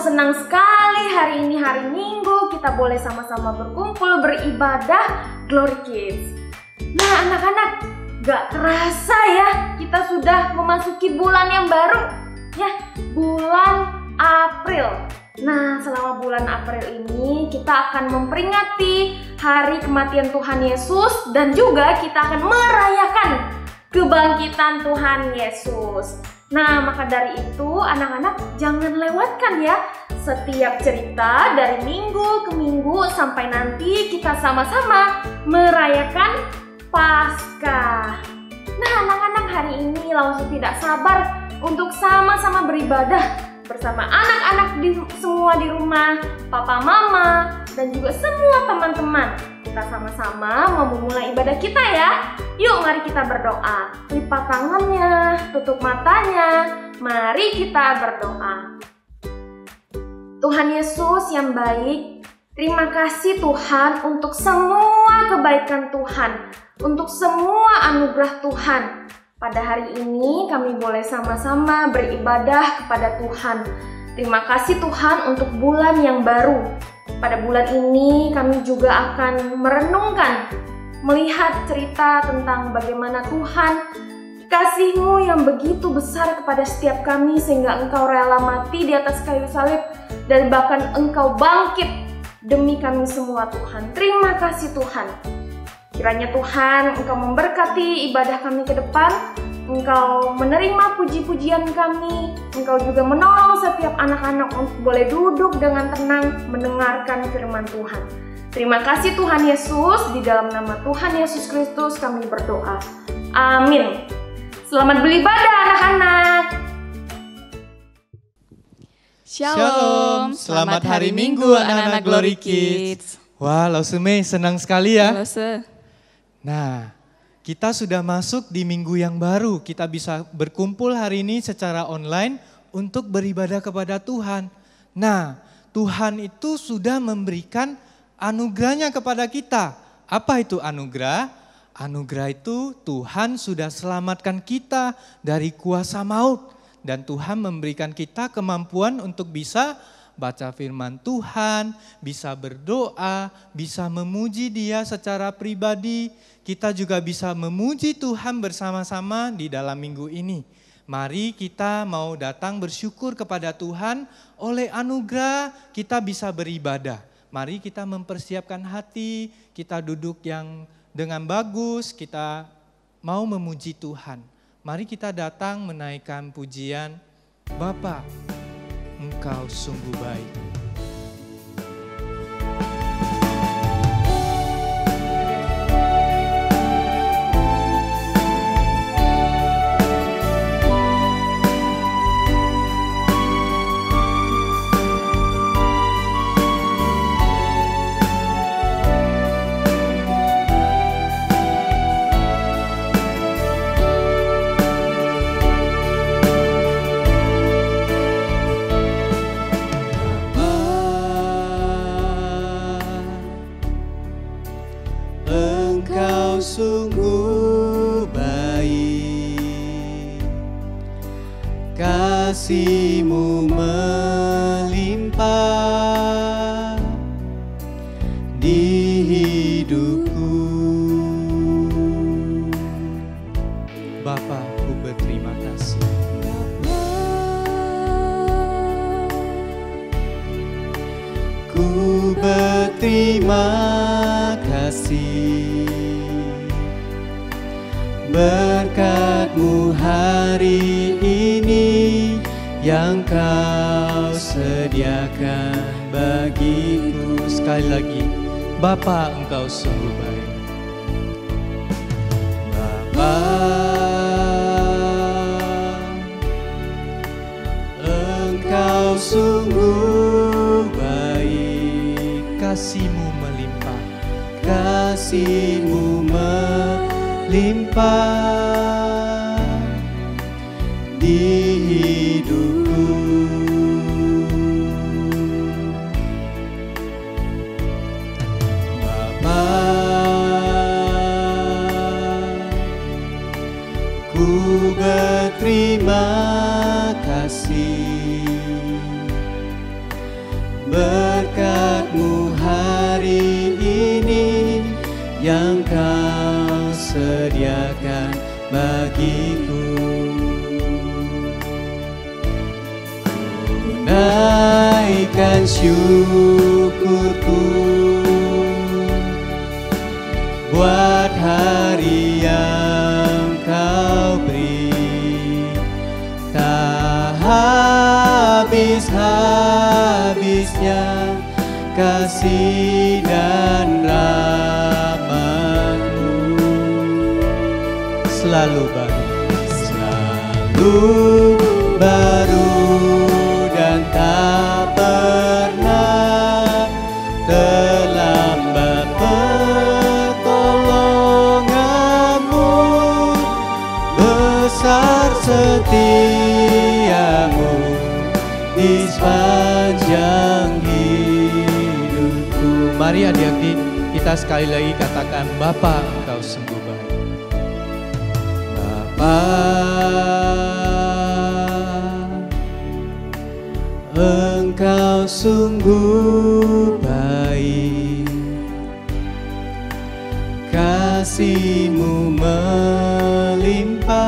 Senang sekali hari ini hari Minggu kita boleh sama-sama berkumpul beribadah Glory Kids. Nah anak-anak, gak terasa ya kita sudah memasuki bulan yang baru ya, bulan April. Nah selama bulan April ini kita akan memperingati hari kematian Tuhan Yesus dan juga kita akan merayakan kebangkitan Tuhan Yesus. Nah maka dari itu anak-anak jangan lewatkan ya setiap cerita dari minggu ke minggu sampai nanti kita sama-sama merayakan Paskah. Nah anak-anak hari ini langsung tidak sabar untuk sama-sama beribadah bersama anak-anak semua di rumah, papa mama dan juga semua teman-teman. Kita sama-sama mau memulai ibadah kita ya. Yuk mari kita berdoa. Lipat tangannya, tutup matanya. Mari kita berdoa. Tuhan Yesus yang baik, terima kasih Tuhan untuk semua kebaikan Tuhan, untuk semua anugerah Tuhan. Pada hari ini kami boleh sama-sama beribadah kepada Tuhan. Terima kasih Tuhan untuk bulan yang baru. Pada bulan ini kami juga akan merenungkan, melihat cerita tentang bagaimana Tuhan kasih-Mu yang begitu besar kepada setiap kami sehingga Engkau rela mati di atas kayu salib dan bahkan Engkau bangkit demi kami semua Tuhan. Terima kasih Tuhan. Kiranya Tuhan Engkau memberkati ibadah kami ke depan, Engkau menerima puji-pujian kami, Engkau juga menolong setiap anak-anak untuk boleh duduk dengan tenang mendengarkan firman Tuhan. Terima kasih Tuhan Yesus, di dalam nama Tuhan Yesus Kristus kami berdoa. Amin. Selamat beribadah anak-anak. Shalom, selamat hari Minggu anak-anak Glory Kids. Wah, Lausume senang sekali ya. Lause. Nah, kita sudah masuk di minggu yang baru. Kita bisa berkumpul hari ini secara online untuk beribadah kepada Tuhan. Nah, Tuhan itu sudah memberikan anugerahnya kepada kita. Apa itu anugerah? Anugerah itu Tuhan sudah selamatkan kita dari kuasa maut. Dan Tuhan memberikan kita kemampuan untuk bisa baca firman Tuhan, bisa berdoa, bisa memuji Dia secara pribadi. Kita juga bisa memuji Tuhan bersama-sama di dalam minggu ini. Mari kita mau datang bersyukur kepada Tuhan, oleh anugerah kita bisa beribadah. Mari kita mempersiapkan hati, kita duduk yang dengan bagus, kita mau memuji Tuhan. Mari kita datang menaikkan pujian, Bapa, Engkau sungguh baik. Sungguh baik, kasih-Mu melimpah di hidupku. Bapa, ku berterima kasih. Ku berterima kasih. Berkat-Mu hari ini yang Kau sediakan bagiku. Sekali lagi, Bapa, Engkau sungguh baik. Bapa, Engkau sungguh baik, Kasih-Mu melimpah, kasih-Mu melimpah di hidupku. Bapa, ku berterima kasih berkat-Mu hari ini yang Kau sediakan bagiku. Ku naikkan syukurku buat hari yang Kau beri, tak habis-habisnya kasih dan rahmat-Mu. selalu baru. Selalu baru dan tak pernah terlambat pertolongan-Mu, besar setia-Mu di sepanjang hidupku. Mari adik-adik, kita sekali lagi katakan, Bapa, Engkau sungguh baik. Bapa, Engkau sungguh baik, kasih-Mu melimpah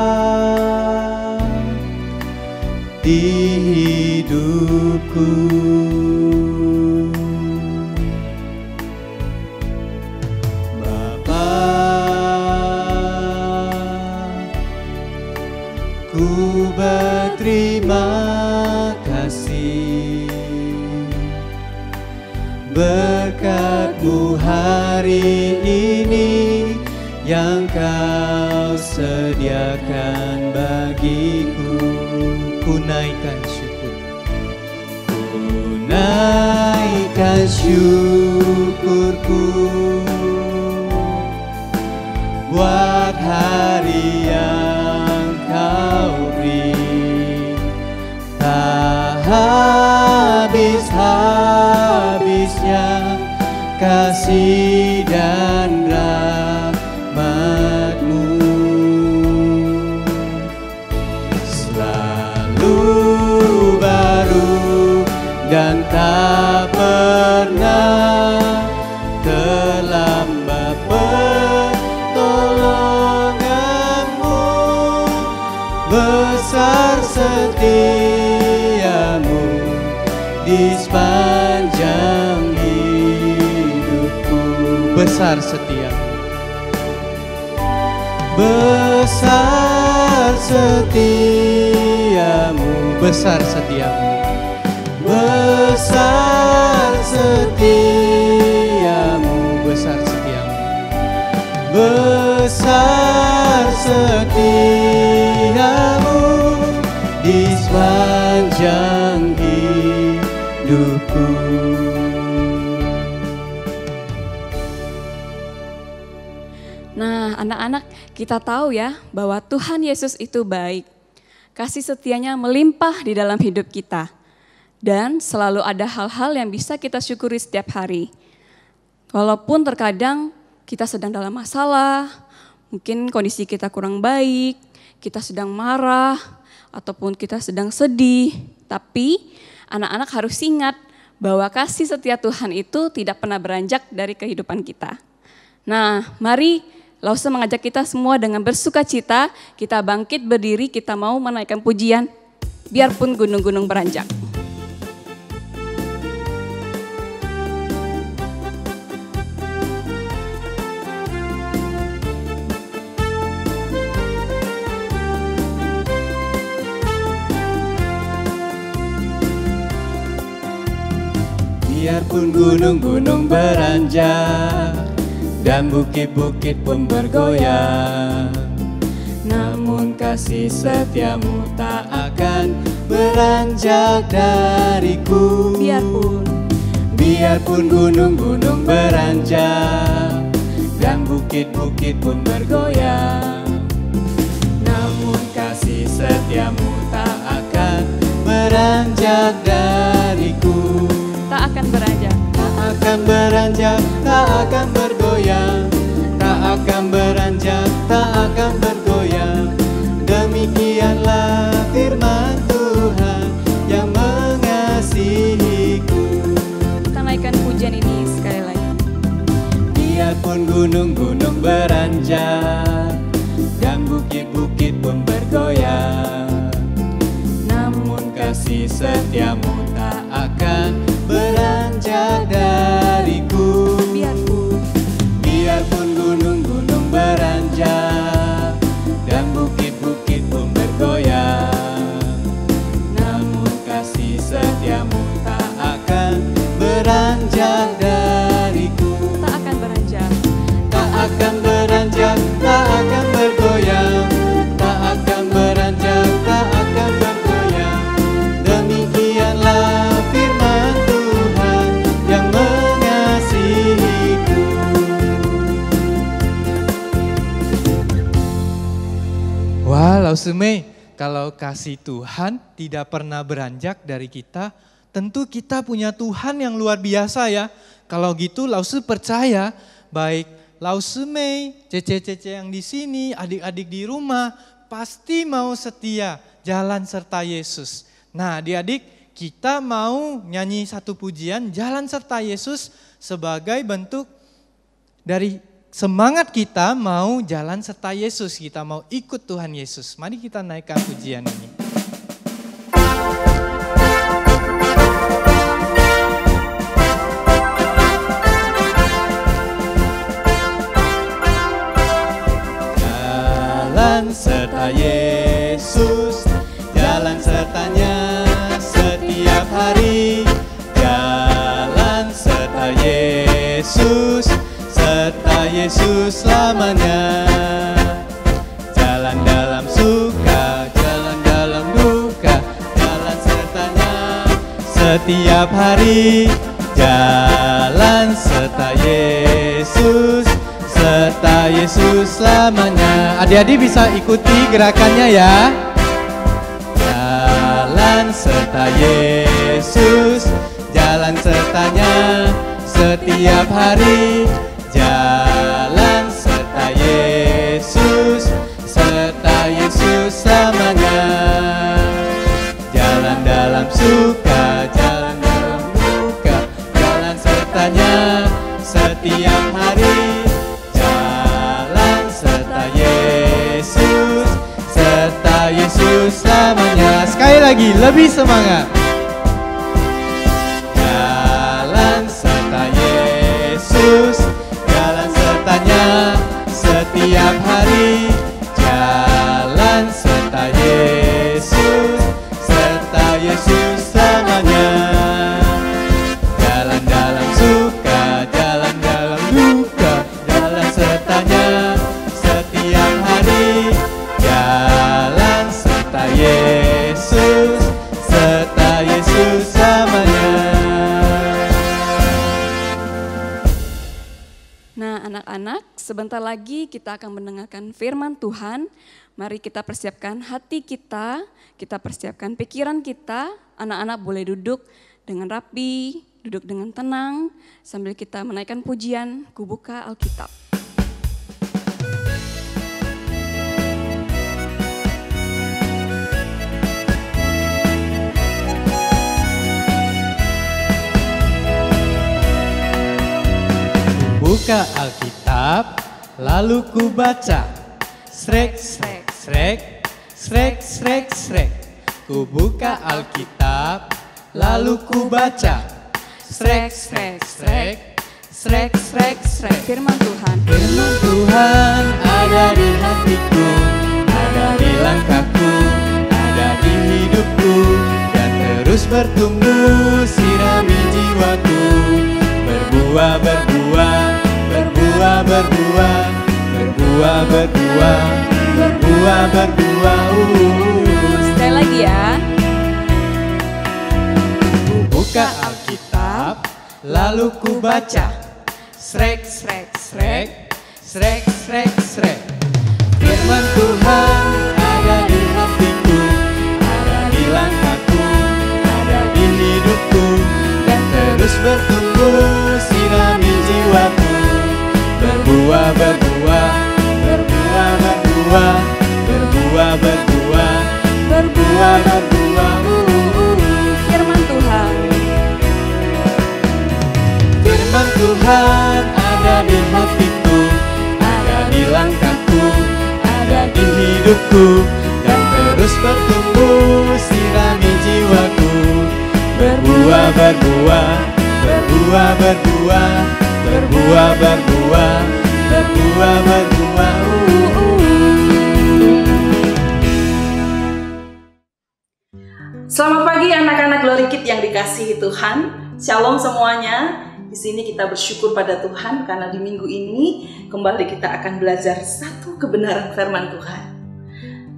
di hidupku. Bapa, ku berterima kasih berkat-Mu hari ini yang Kau sediakan bagiku. Ku naikkan syukur, Ku naikkan syukurku buat hari yang Kau beri, tak habis-habisnya kasih dan rahmat-Mu. Selalu baru dan tak pernah terlambat pertolongan-Mu, besar setia-Mu di sepanjang hidupku. besar setia-Mu. Besar setia-Mu, Besar setia-Mu. besar setia-Mu, Besar setia-Mu. besar setia-Mu di sepanjang hidupku. Nah, anak-anak, kita tahu ya bahwa Tuhan Yesus itu baik. Kasih setianya melimpah di dalam hidup kita. Dan selalu ada hal-hal yang bisa kita syukuri setiap hari. Walaupun terkadang kita sedang dalam masalah, mungkin kondisi kita kurang baik, kita sedang marah, ataupun kita sedang sedih. Tapi anak-anak harus ingat bahwa kasih setia Tuhan itu tidak pernah beranjak dari kehidupan kita. Nah, mari Lause mengajak kita semua dengan bersuka cita, kita bangkit berdiri, kita mau menaikkan pujian, biarpun gunung-gunung beranjak. Biarpun gunung-gunung beranjak dan bukit-bukit pun bergoyang, namun kasih setiamu tak akan beranjak dariku. Biarpun gunung-gunung beranjak dan bukit-bukit pun bergoyang, namun kasih setiamu tak akan beranjak dariku. Tak akan beranjak, tak akan beranjak, tak akan bergoyang, tak akan beranjak, tak akan bergoyang. Demikianlah firman Tuhan yang mengasihiku. kita naikkan pujian ini sekali lagi. Biarpun gunung-gunung beranjak dan bukit-bukit pun bergoyang, namun kasih setiamu tak akan beranjak dariku. Biarpun gunung-gunung beranjak dan bukit-bukit pun bergoyang, namun kasih setiamu tak akan beranjak dariku. Tak akan beranjak, Tak akan beranjak, tak akan bergoyang, tak akan beranjak, tak akan bergoyang. Demikianlah firman Tuhan yang mengasihiku. Wah, Lausemei, kalau kasih Tuhan tidak pernah beranjak dari kita, tentu kita punya Tuhan yang luar biasa ya. Kalau gitu Lause percaya, baik Lausemei, Cece-cece yang di sini, adik-adik di rumah, pasti mau setia jalan serta Yesus. Nah, adik-adik, kita mau nyanyi satu pujian jalan serta Yesus sebagai bentuk dari semangat kita mau jalan serta Yesus, kita mau ikut Tuhan Yesus. Mari kita naikkan pujian ini. Jalan serta Yesus, jalan sertanya setiap hari. Jalan serta Yesus, serta Yesus selamanya. Jalan dalam suka, jalan dalam duka, jalan sertanya setiap hari. Jalan serta Yesus, serta Yesus selamanya. Adik-adik bisa ikuti gerakannya ya. Jalan serta Yesus, jalan sertanya setiap hari. Jalan serta Yesus, serta Yesus selamanya. Jalan dalam suka, jalan dalam duka, jalan sertanya setiap hari. Jalan serta Yesus, serta Yesus selamanya. Sekali lagi, lebih semangat. Jalan serta Yesus, jalan sertanya setiap hari. Jalan serta Yesus, serta Yesus selamanya. Jalan dalam suka, jalan dalam duka, jalan sertanya setiap hari. Jalan serta Yesus, serta Yesus selamanya. Nah, anak-anak, sebentar lagi kita akan mendengarkan firman Tuhan. Mari kita persiapkan hati kita persiapkan pikiran kita. Anak-anak boleh duduk dengan rapi, duduk dengan tenang, sambil kita menaikkan pujian, Kubuka Alkitab. Buka Alkitab, lalu ku baca. Srek, srek, srek, srek, srek, srek. Ku buka Alkitab, lalu ku baca. Srek, srek, srek, srek, srek, srek. Firman Tuhan. Firman Tuhan ada di hatiku, ada di langkahku, ada di hidupku, dan terus bertumbuh sirami jiwa. jiwaku. Berbuah, berbuah, berbuah, berbuah, berbuah, berbuah, berbuah, berbuah. Sekali lagi ya. Ku buka Alkitab, lalu ku baca. Srek, srek, srek, srek, srek, srek. Firman Tuhan ada di hatiku, ada di langkahku, ada di hidupku, dan terus bertumbuh sirami jiwaku. Berbuah, berbuah, berbuah, berbuah, berbuah, berbuah, berbuah, berbuah. Firman Tuhan. Firman Tuhan ada di hatiku, ada di langkahku, ada di hidupku, dan terus bertumbuh sirami jiwaku. Berbuah, berbuah, berbuah, berbuah, berbuah, berbuah, berbuah, berbuah. Selamat pagi anak-anak Glory Kids yang dikasihi Tuhan. Shalom semuanya. Di sini kita bersyukur pada Tuhan karena di minggu ini kembali kita akan belajar satu kebenaran firman Tuhan.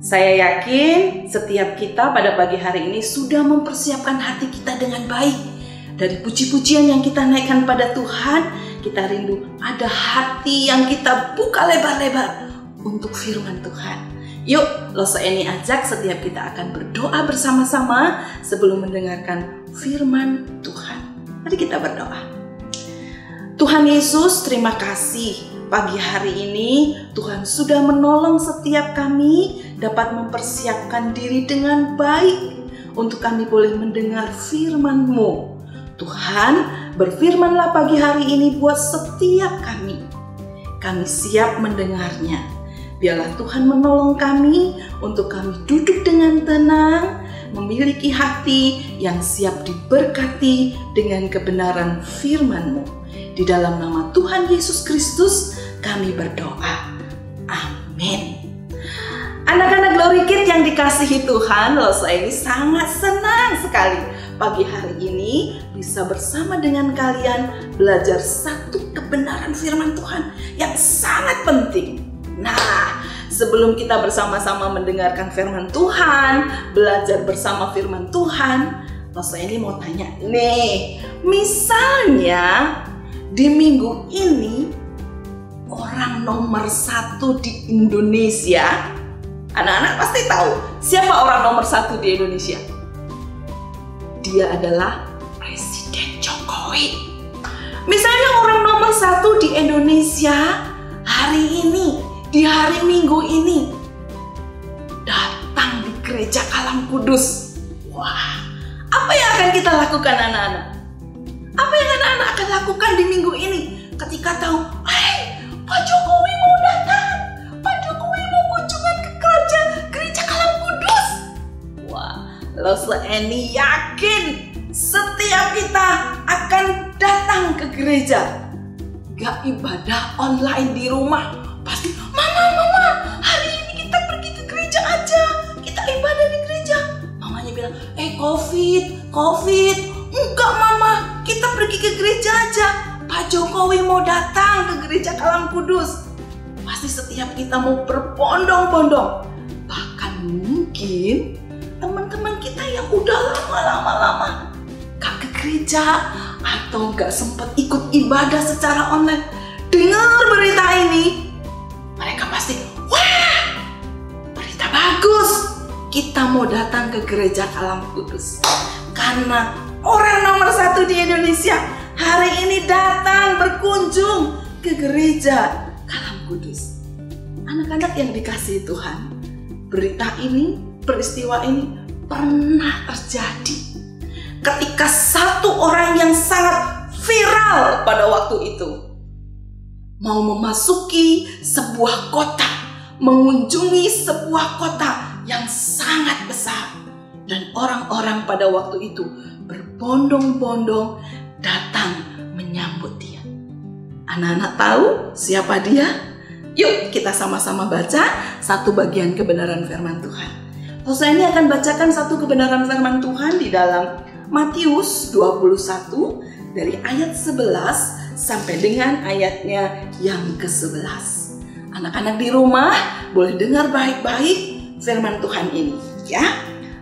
Saya yakin setiap kita pada pagi hari ini sudah mempersiapkan hati kita dengan baik. Dari puji-pujian yang kita naikkan pada Tuhan, kita rindu ada hati yang kita buka lebar-lebar untuk firman Tuhan. Yuk, Loso Eni ajak setiap kita akan berdoa bersama-sama sebelum mendengarkan firman Tuhan. Mari kita berdoa. Tuhan Yesus, terima kasih pagi hari ini Tuhan sudah menolong setiap kami dapat mempersiapkan diri dengan baik untuk kami boleh mendengar firman-Mu. Tuhan, berfirmanlah pagi hari ini buat setiap kami. Kami siap mendengarnya. Biarlah Tuhan menolong kami untuk kami duduk dengan tenang, memiliki hati yang siap diberkati dengan kebenaran firman-Mu. Di dalam nama Tuhan Yesus Kristus kami berdoa. Amin. Anak-anak Glory Kids yang dikasihi Tuhan, saya ini sangat senang sekali pagi hari ini bisa bersama dengan kalian belajar satu kebenaran firman Tuhan yang sangat penting. Nah, sebelum kita bersama-sama mendengarkan firman Tuhan, belajar bersama firman Tuhan, saya ini mau tanya nih, misalnya di minggu ini orang nomor 1 di Indonesia, anak-anak pasti tahu siapa orang nomor 1 di Indonesia. Dia adalah Presiden Jokowi. Misalnya orang nomor 1 di Indonesia hari ini, di hari Minggu ini datang di gereja Kalam Kudus. Wah, apa yang akan kita lakukan anak-anak? Apa yang anak-anak akan lakukan di minggu ini ketika tahu, Pak Jokowi mau datang, Pak Jokowi mau kunjungan ke gereja Kalam Kudus? Wah, Loso Eni yakin setiap kita akan datang ke gereja. Gak ibadah online di rumah, pasti Mama, hari ini kita pergi ke gereja aja, kita ibadah di gereja. Mamanya bilang, COVID. Enggak Mama, kita pergi ke gereja aja. Pak Jokowi mau datang ke gereja Kalam Kudus. Pasti setiap kita mau berbondong-bondong. Bahkan mungkin teman-teman kita yang udah lama gak ke gereja atau gak sempat ikut ibadah secara online, dengar berita ini, mereka pasti, wah, berita bagus. Kita mau datang ke gereja Kalam Kudus. Karena orang nomor 1 di Indonesia hari ini datang berkunjung ke gereja Kalam Kudus. Anak-anak yang dikasihi Tuhan, berita ini, peristiwa ini pernah terjadi ketika satu orang yang sangat viral pada waktu itu mau memasuki sebuah kota, mengunjungi sebuah kota yang sangat besar. Dan orang-orang pada waktu itu berbondong-bondong datang menyambut dia. Anak-anak tahu siapa dia? Yuk kita sama-sama baca satu bagian kebenaran firman Tuhan. Saya ini akan bacakan satu kebenaran firman Tuhan di dalam Matius 21 dari ayat 11 sampai dengan ayatnya yang ke-11. Anak-anak di rumah boleh dengar baik-baik firman Tuhan ini ya.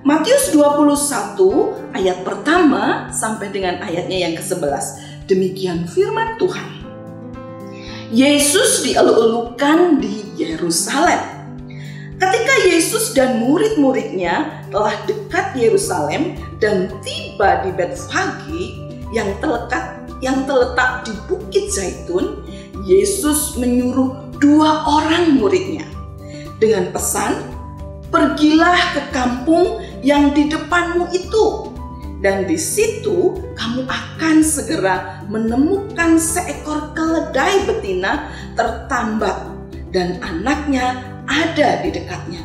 Matius 21 ayat pertama sampai dengan ayatnya yang ke-11. Demikian firman Tuhan. Yesus dieluk-elukan di Yerusalem. Ketika Yesus dan murid-muridnya telah dekat Yerusalem dan tiba di Betfage yang terletak di Bukit Zaitun, Yesus menyuruh 2 orang muridnya dengan pesan, "Pergilah ke kampung yang di depanmu itu, dan di situ kamu akan segera menemukan seekor keledai betina tertambak dan anaknya ada di dekatnya.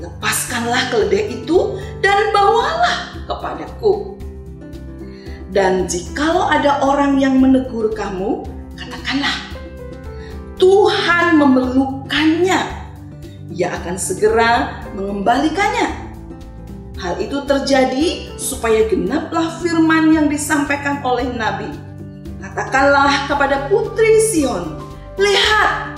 Lepaskanlah keledai itu dan bawalah kepadaku. Dan jikalau ada orang yang menegur kamu, katakanlah, Tuhan memerlukannya. Ia akan segera mengembalikannya." Hal itu terjadi supaya genaplah firman yang disampaikan oleh Nabi. "Katakanlah kepada putri Sion, lihat,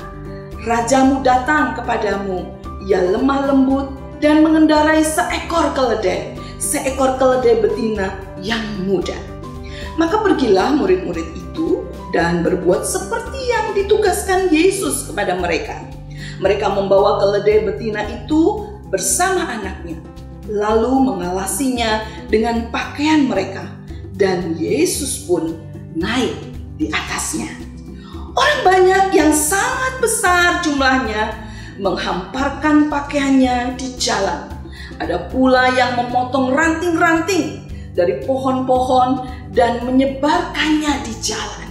rajamu datang kepadamu. Ia lemah lembut dan mengendarai seekor keledai betina yang muda." Maka pergilah murid-murid itu dan berbuat seperti yang ditugaskan Yesus kepada mereka. Mereka membawa keledai betina itu bersama anaknya, lalu mengalasinya dengan pakaian mereka, dan Yesus pun naik di atasnya. Orang banyak yang sangat besar jumlahnya menghamparkan pakaiannya di jalan. Ada pula yang memotong ranting-ranting dari pohon-pohon dan menyebarkannya di jalan.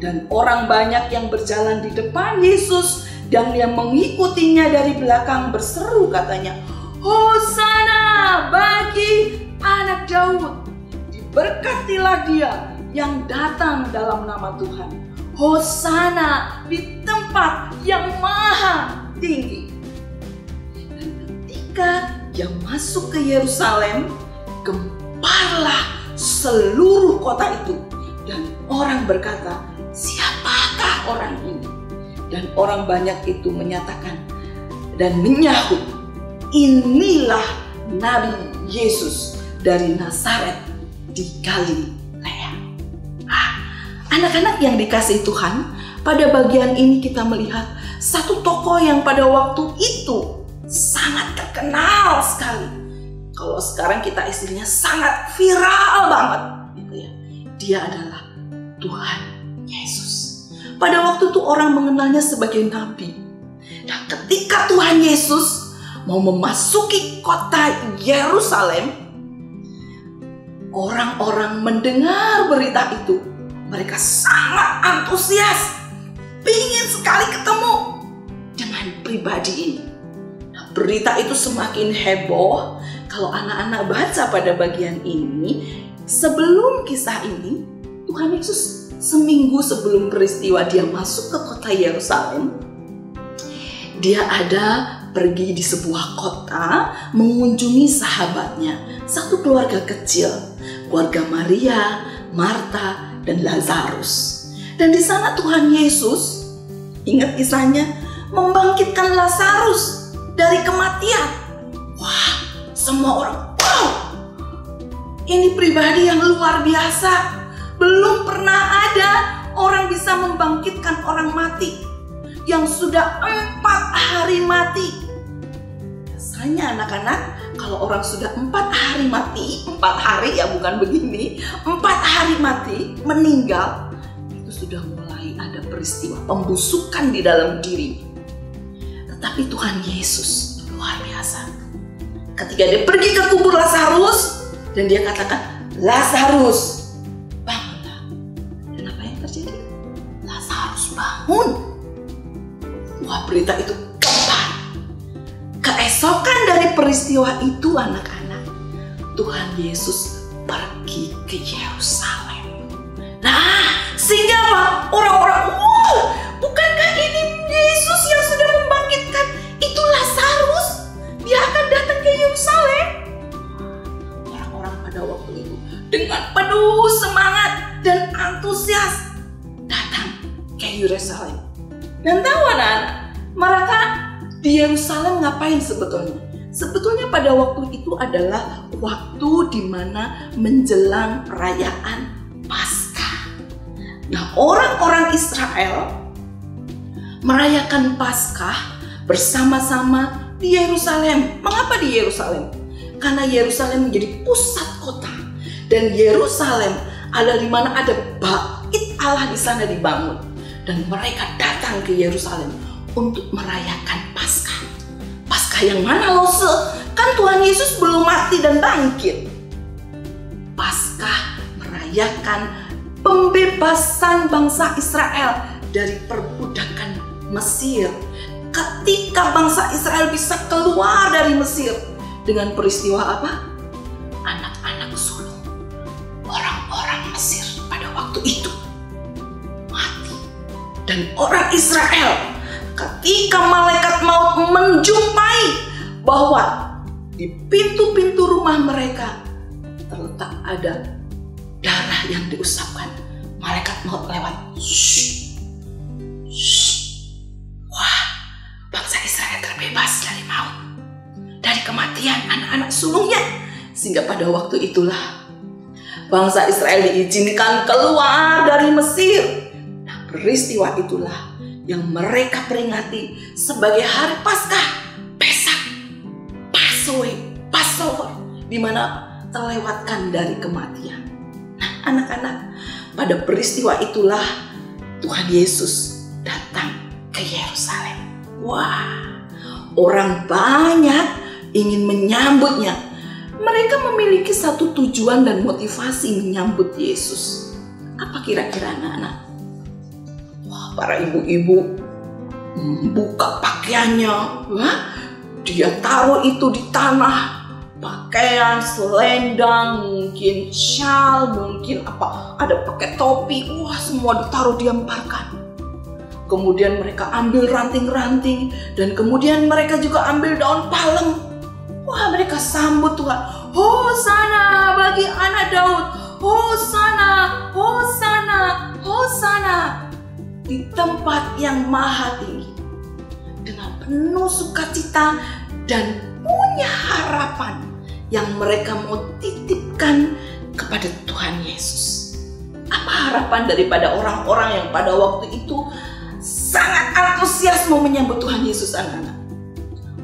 Dan orang banyak yang berjalan di depan Yesus dan yang mengikutinya dari belakang berseru katanya, "Hosana bagi anak Daud, diberkatilah dia yang datang dalam nama Tuhan. Hosana di tempat yang maha tinggi." Dan ketika dia masuk ke Yerusalem, gemparlah seluruh kota itu, dan orang berkata, "Siapakah orang ini?" Dan orang banyak itu menyatakan dan menyahut, "Inilah Nabi Yesus dari Nazaret di Galilea." Anak-anak yang dikasihi Tuhan, pada bagian ini kita melihat satu tokoh yang pada waktu itu sangat terkenal sekali. Kalau sekarang kita istilahnya sangat viral banget gitu ya. Dia adalah Tuhan Yesus. Pada waktu itu orang mengenalnya sebagai nabi. Dan ketika Tuhan Yesus mau memasuki kota Yerusalem, orang-orang mendengar berita itu, mereka sangat antusias, ingin sekali ketemu dengan pribadi ini. Nah, berita itu semakin heboh. Kalau anak-anak baca pada bagian ini, sebelum kisah ini, Tuhan Yesus seminggu sebelum peristiwa dia masuk ke kota Yerusalem, dia ada pergi di sebuah kota mengunjungi sahabatnya, satu keluarga kecil, keluarga Maria, Marta, dan Lazarus. Dan di sana Tuhan Yesus, ingat kisahnya, membangkitkan Lazarus dari kematian. Wah, semua orang, wow, ini pribadi yang luar biasa. Belum pernah ada orang bisa membangkitkan orang mati yang sudah 4 hari mati. Biasanya anak-anak, kalau orang sudah 4 hari mati, 4 hari ya bukan begini, 4 hari mati, meninggal, itu sudah mulai ada peristiwa pembusukan di dalam diri. Tetapi Tuhan Yesus luar biasa. Ketika dia pergi ke kubur Lazarus dan dia katakan, "Lazarus, bangunlah." Dan apa yang terjadi? Lazarus bangun. Wah, berita itu gempar. Keesokan dari peristiwa itu anak-anak, Tuhan Yesus pergi ke Yerusalem. Nah, sehingga apa? Orang-orang, "Wah, bukankah ini Yesus yang sudah membangkitkan itu Lazarus? Dia akan datang ke Yerusalem." Orang-orang pada waktu itu dengan penuh semangat dan antusias datang ke Yerusalem. Dan tahu anak-anak, mereka di Yerusalem ngapain sebetulnya? Sebetulnya pada waktu itu adalah waktu di mana menjelang perayaan Paskah. Nah, orang-orang Israel merayakan Paskah bersama-sama di Yerusalem. Mengapa di Yerusalem? Karena Yerusalem menjadi pusat kota. Dan Yerusalem adalah di mana ada bait Allah di sana dibangun. Dan mereka datang ke Yerusalem untuk merayakan Paskah. Paskah yang mana loh? Kan Tuhan Yesus belum mati dan bangkit. Paskah merayakan pembebasan bangsa Israel dari perbudakan Mesir. Ketika bangsa Israel bisa keluar dari Mesir dengan peristiwa apa? Anak-anak sulung orang-orang Mesir pada waktu itu mati. Dan orang Israel ketika malaikat maut menjumpai bahwa di pintu-pintu rumah mereka terletak ada darah yang diusapkan, malaikat maut lewat. Wah, bangsa Israel terbebas dari maut, dari kematian anak-anak sulungnya. Sehingga pada waktu itulah bangsa Israel diizinkan keluar dari Mesir. Nah, peristiwa itulah yang mereka peringati sebagai hari Paskah, Pesak, Passover, di mana terlewatkan dari kematian. Nah, anak-anak, pada peristiwa itulah Tuhan Yesus datang ke Yerusalem. Wah, orang banyak ingin menyambutnya. Mereka memiliki satu tujuan dan motivasi menyambut Yesus. Apa kira-kira anak-anak? Wah, para ibu-ibu buka pakaiannya. Wah, dia taruh itu di tanah. Pakaian, selendang, mungkin syal, mungkin apa, ada pakai topi. Wah, semua ditaruh, dilemparkan. Kemudian mereka ambil ranting-ranting, dan kemudian mereka juga ambil daun palem. Wah, mereka sambut Tuhan. Hosana bagi anak Daud. Hosana, Hosana, Hosana. Di tempat yang maha tinggi. Dengan penuh sukacita dan punya harapan yang mereka mau titipkan kepada Tuhan Yesus. Apa harapan daripada orang-orang yang pada waktu itu sangat antusias mau menyambut Tuhan Yesus, anak-anak?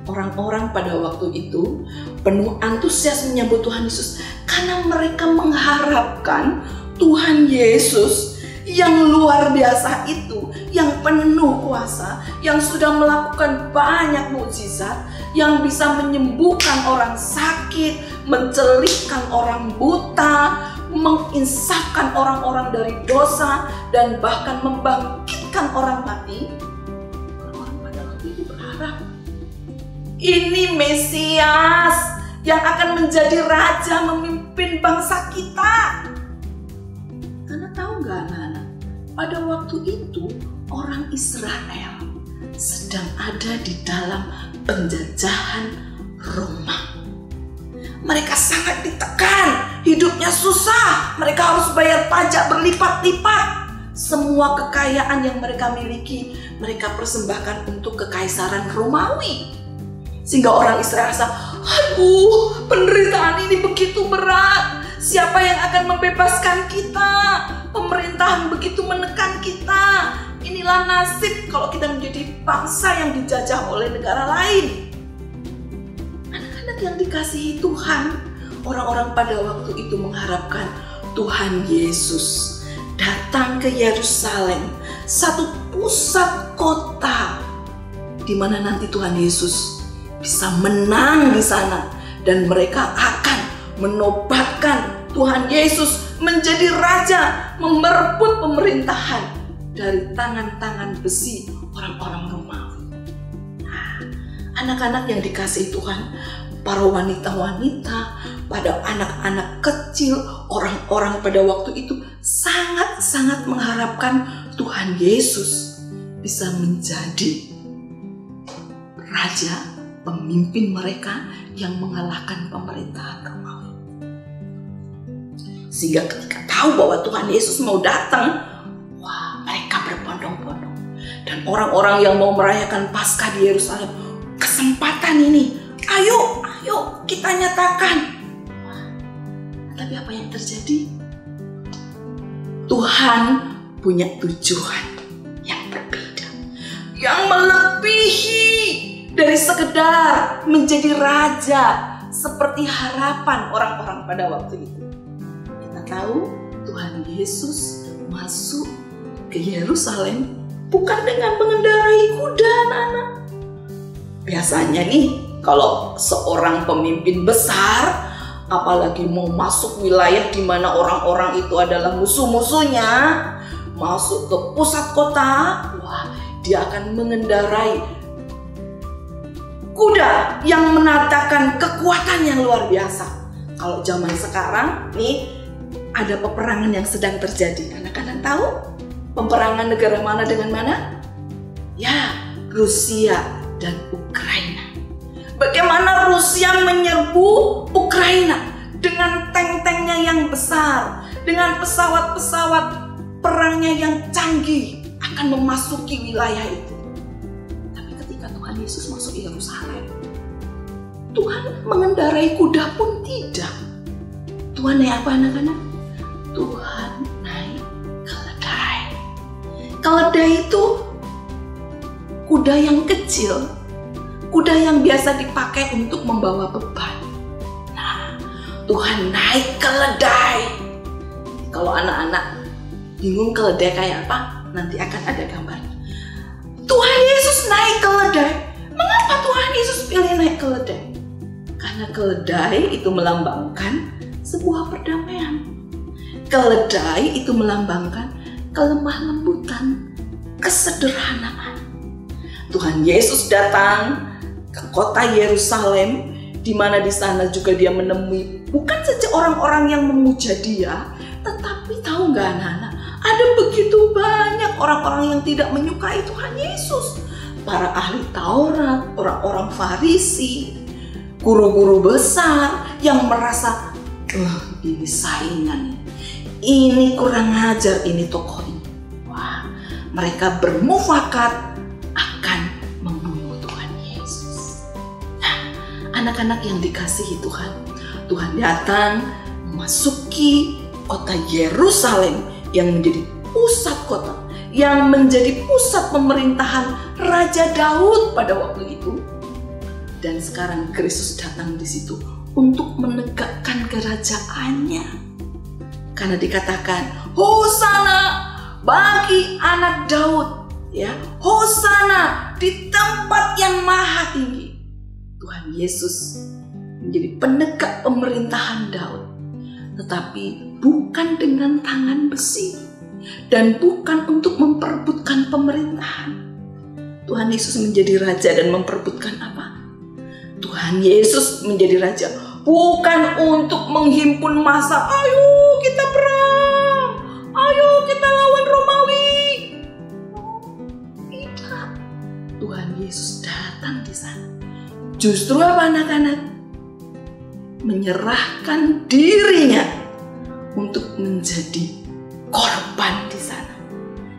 Orang-orang pada waktu itu penuh antusias menyambut Tuhan Yesus karena mereka mengharapkan Tuhan Yesus yang luar biasa itu, yang penuh kuasa, yang sudah melakukan banyak mukjizat, yang bisa menyembuhkan orang sakit, mencelupkan orang buta, menginsafkan orang-orang dari dosa, dan bahkan membangkitkan orang mati. Orang-orang pada waktu itu berharap ini Mesias yang akan menjadi raja memimpin bangsa kita. Karena tahu nggak anak-anak, pada waktu itu orang Israel sedang ada di dalam penjajahan Roma. Mereka sangat ditekan, hidupnya susah, mereka harus bayar pajak berlipat-lipat. Semua kekayaan yang mereka miliki, mereka persembahkan untuk kekaisaran Romawi. Sehingga orang Israel rasa, aduh, penderitaan ini begitu berat. Siapa yang akan membebaskan kita? Pemerintahan begitu menekan kita. Inilah nasib kalau kita menjadi bangsa yang dijajah oleh negara lain. Anak-anak yang dikasihi Tuhan, orang-orang pada waktu itu mengharapkan Tuhan Yesus datang ke Yerusalem, satu pusat kota di mana nanti Tuhan Yesus bisa menang di sana, dan mereka akan menobatkan Tuhan Yesus menjadi raja, merebut pemerintahan dari tangan-tangan besi orang-orang Romawi. Nah, anak-anak yang dikasihi Tuhan, para wanita-wanita, pada anak-anak kecil, orang-orang pada waktu itu sangat-sangat mengharapkan Tuhan Yesus bisa menjadi raja, pemimpin mereka yang mengalahkan pemerintahan Romawi. Sehingga ketika tahu bahwa Tuhan Yesus mau datang, wah, mereka berbondong-bondong. Dan orang-orang yang mau merayakan Paskah di Yerusalem, kesempatan ini, ayo kita nyatakan. Wah, tapi apa yang terjadi? Tuhan punya tujuan yang berbeda, yang melebihi dari sekedar menjadi raja seperti harapan orang-orang pada waktu itu. Kita tahu Tuhan Yesus masuk ke Yerusalem bukan dengan mengendarai kuda, anak-anak. Biasanya nih, kalau seorang pemimpin besar, apalagi mau masuk wilayah di mana orang-orang itu adalah musuh-musuhnya, masuk ke pusat kota, wah, dia akan mengendarai kuda yang menandakan kekuatan yang luar biasa. Kalau zaman sekarang nih, ada peperangan yang sedang terjadi. Anak-anak tahu peperangan negara mana dengan mana? Ya, Rusia dan Ukraina. Bagaimana Rusia menyerbu Ukraina dengan tank-tanknya yang besar, dengan pesawat-pesawat perangnya yang canggih, akan memasuki wilayah itu. Tapi ketika Tuhan Yesus masuk Yerusalem, Tuhan mengendarai kuda pun tidak. Tuhan naik apa, anak-anak? Tuhan naik keledai. Keledai itu kuda yang kecil, kuda yang biasa dipakai untuk membawa beban. Nah, Tuhan naik keledai. Kalau anak-anak bingung keledai kayak apa, nanti akan ada gambarnya. Tuhan Yesus naik keledai. Mengapa Tuhan Yesus pilih naik keledai? Karena keledai itu melambangkan sebuah perdamaian. Keledai itu melambangkan kelemah lembutan, kesederhanaan. Tuhan Yesus datang ke kota Yerusalem, di mana di sana juga dia menemui bukan saja orang-orang yang memuja dia, tetapi tahu nggak anak-anak, ada begitu banyak orang-orang yang tidak menyukai Tuhan Yesus. Para ahli Taurat, orang-orang Farisi, guru-guru besar yang merasa, ini saingan, ini kurang ajar ini tokoh ini. Wah, mereka bermufakat akan membunuh Tuhan Yesus. Nah, anak-anak yang dikasihi Tuhan, Tuhan datang memasuki kota Yerusalem yang menjadi pusat kota, yang menjadi pusat pemerintahan Raja Daud pada waktu itu. Dan sekarang Kristus datang di situ untuk menegakkan kerajaannya. Karena dikatakan, Hosana bagi anak Daud, ya, Hosana di tempat yang maha tinggi. Tuhan Yesus menjadi penegak pemerintahan Daud, tetapi bukan dengan tangan besi dan bukan untuk memperebutkan pemerintahan. Tuhan Yesus menjadi raja dan memperebutkan apa? Tuhan Yesus menjadi raja bukan untuk menghimpun massa, ayo kita perang, ayo kita lawan Romawi. Tidak. Tuhan Yesus datang di sana. Justru apa, anak-anak? Menyerahkan dirinya untuk menjadi korban di sana.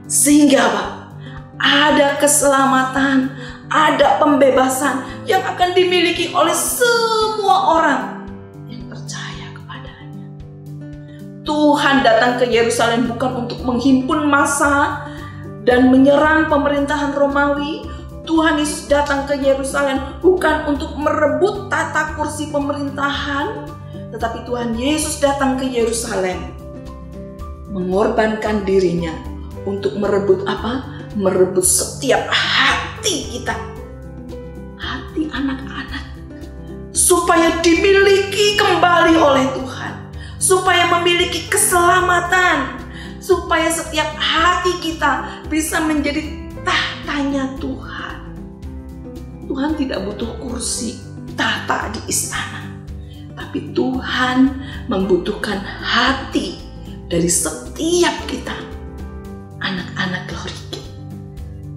Sehingga apa? Ada keselamatan, ada pembebasan yang akan dimiliki oleh semua orang yang percaya kepadanya. Tuhan datang ke Yerusalem bukan untuk menghimpun massa dan menyerang pemerintahan Romawi. Tuhan Yesus datang ke Yerusalem bukan untuk merebut tata kursi pemerintahan, tetapi Tuhan Yesus datang ke Yerusalem mengorbankan dirinya untuk merebut apa? Merebut setiap hati kita, hati anak-anak, supaya dimiliki kembali oleh Tuhan, supaya memiliki keselamatan, supaya setiap hati kita bisa menjadi tahtanya Tuhan. Tuhan tidak butuh kursi tahta di istana, tapi Tuhan membutuhkan hati dari setiap kita, anak-anak Glory Kids.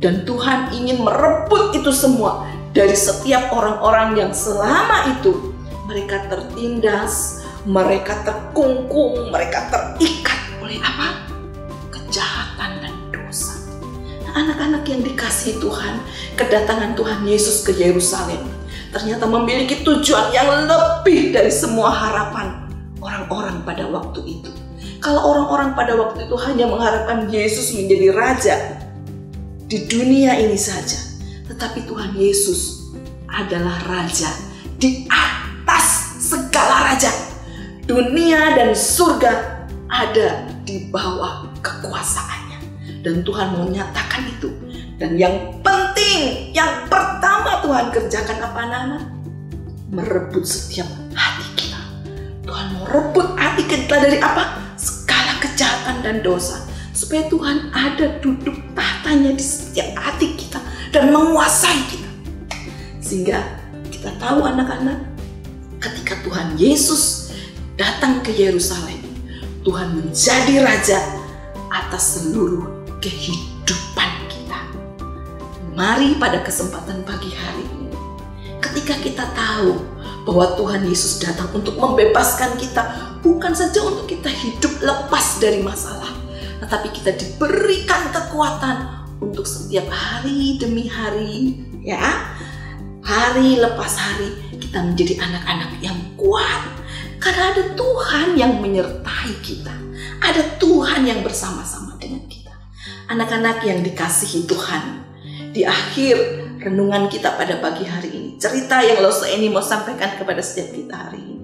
Dan Tuhan ingin merebut itu semua dari setiap orang-orang yang selama itu mereka tertindas, mereka terkungkung, mereka terikat oleh apa? Kejahatan dan dosa. Nah, anak-anak yang dikasihi Tuhan, kedatangan Tuhan Yesus ke Yerusalem ternyata memiliki tujuan yang lebih dari semua harapan orang-orang pada waktu itu. Kalau orang-orang pada waktu itu hanya mengharapkan Yesus menjadi raja di dunia ini saja, tetapi Tuhan Yesus adalah raja di atas segala raja. Dunia dan surga ada di bawah kekuasaannya. Dan Tuhan mau nyatakan itu. Dan yang penting, yang pertama Tuhan kerjakan apa anak-anak? Merebut setiap hati kita. Tuhan mau rebut hati kita dari apa? Segala kejahatan dan dosa. Supaya Tuhan ada duduk tahtanya di setiap hati kita dan menguasai kita. Sehingga kita tahu anak-anak, ketika Tuhan Yesus datang ke Yerusalem, Tuhan menjadi raja atas seluruh kehidupan kita. Mari pada kesempatan pagi hari ini, ketika kita tahu bahwa Tuhan Yesus datang untuk membebaskan kita, bukan saja untuk kita hidup lepas dari masalah, tetapi kita diberikan kekuatan untuk setiap hari demi hari, ya, hari lepas hari kita menjadi anak-anak yang kuat. Karena ada Tuhan yang menyertai kita. Ada Tuhan yang bersama-sama dengan kita. Anak-anak yang dikasihi Tuhan, di akhir renungan kita pada pagi hari ini, cerita yang Lose ini mau sampaikan kepada setiap kita hari ini.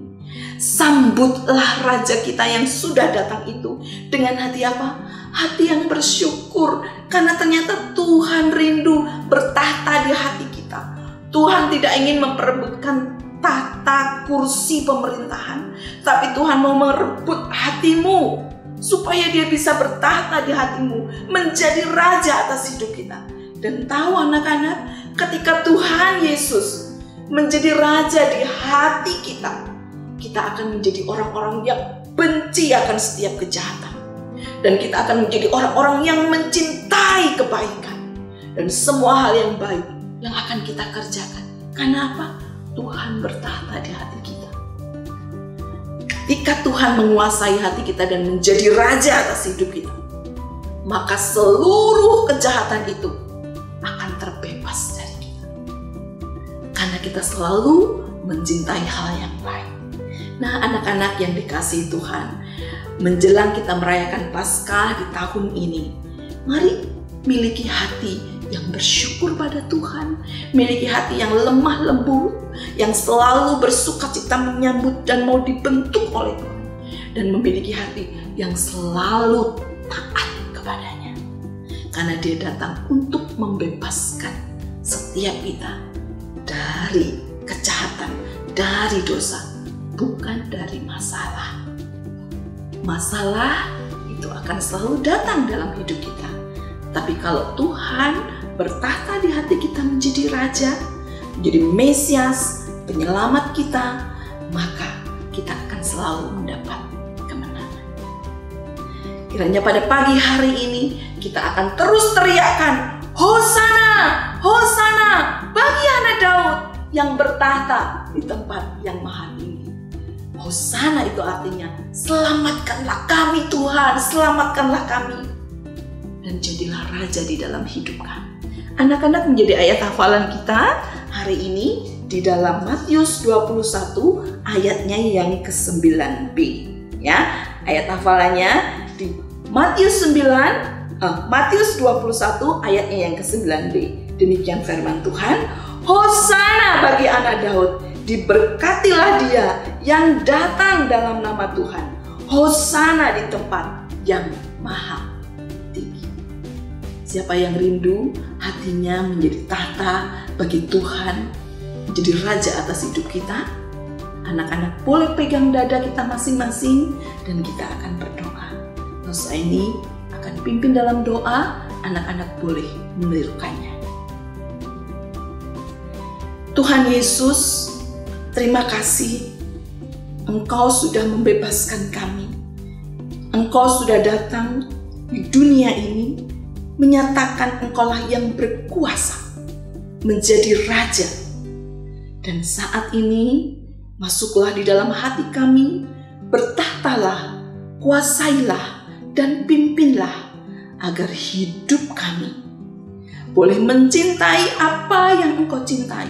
Sambutlah Raja kita yang sudah datang itu dengan hati apa? Hati yang bersyukur. Karena ternyata Tuhan rindu bertahta di hati kita. Tuhan tidak ingin memperebutkan tahta kursi pemerintahan, tapi Tuhan mau merebut hatimu supaya dia bisa bertahta di hatimu, menjadi raja atas hidup kita. Dan tahu anak-anak, ketika Tuhan Yesus menjadi raja di hati kita, kita akan menjadi orang-orang yang benci akan setiap kejahatan, dan kita akan menjadi orang-orang yang mencintai kebaikan dan semua hal yang baik yang akan kita kerjakan. Karena apa? Tuhan bertahta di hati kita. Ketika Tuhan menguasai hati kita dan menjadi raja atas hidup kita, maka seluruh kejahatan itu akan terbebas dari kita. Karena kita selalu mencintai hal yang baik. Nah, anak-anak yang dikasihi Tuhan, menjelang kita merayakan Paskah di tahun ini, mari miliki hati yang bersyukur pada Tuhan, miliki hati yang lemah lembut, yang selalu bersuka cita menyambut dan mau dibentuk oleh Tuhan, dan memiliki hati yang selalu taat kepadanya, karena Dia datang untuk membebaskan setiap kita dari kejahatan, dari dosa, bukan dari masalah. Masalah itu akan selalu datang dalam hidup kita, tapi kalau Tuhan bertahta di hati kita menjadi raja, menjadi Mesias, penyelamat kita, maka kita akan selalu mendapat kemenangan. Kiranya pada pagi hari ini kita akan terus teriakkan, Hosana, Hosana bagi anak Daud yang bertahta di tempat yang maha tinggi. Hosana itu artinya, selamatkanlah kami Tuhan, selamatkanlah kami, dan jadilah raja di dalam hidup kami. Anak-anak, menjadi ayat hafalan kita hari ini di dalam Matius 21 ayatnya yang ke-9b, ya. Ayat hafalannya di Matius 21 ayatnya yang ke-9b. Demikian firman Tuhan, Hosana bagi anak Daud, diberkatilah dia yang datang dalam nama Tuhan. Hosana di tempat yang maha tinggi. Siapa yang rindu hatinya menjadi tahta bagi Tuhan, menjadi raja atas hidup kita, anak-anak boleh pegang dada kita masing-masing dan kita akan berdoa. Lose ini akan pimpin dalam doa, anak-anak boleh menirukannya. Tuhan Yesus, terima kasih Engkau sudah membebaskan kami. Engkau sudah datang di dunia ini menyatakan Engkaulah yang berkuasa menjadi raja. Dan saat ini masuklah di dalam hati kami, bertahtalah, kuasailah, dan pimpinlah agar hidup kami boleh mencintai apa yang Engkau cintai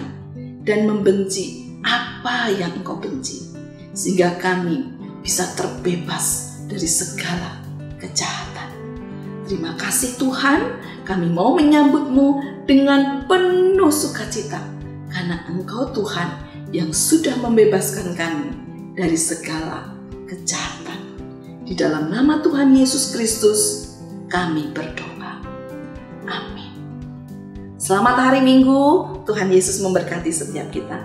dan membenci apa yang Engkau benci, sehingga kami bisa terbebas dari segala kejahatan. Terima kasih Tuhan, kami mau menyambut-Mu dengan penuh sukacita, karena Engkau Tuhan yang sudah membebaskan kami dari segala kejahatan. Di dalam nama Tuhan Yesus Kristus, kami berdoa. Amin. Selamat hari Minggu, Tuhan Yesus memberkati setiap kita.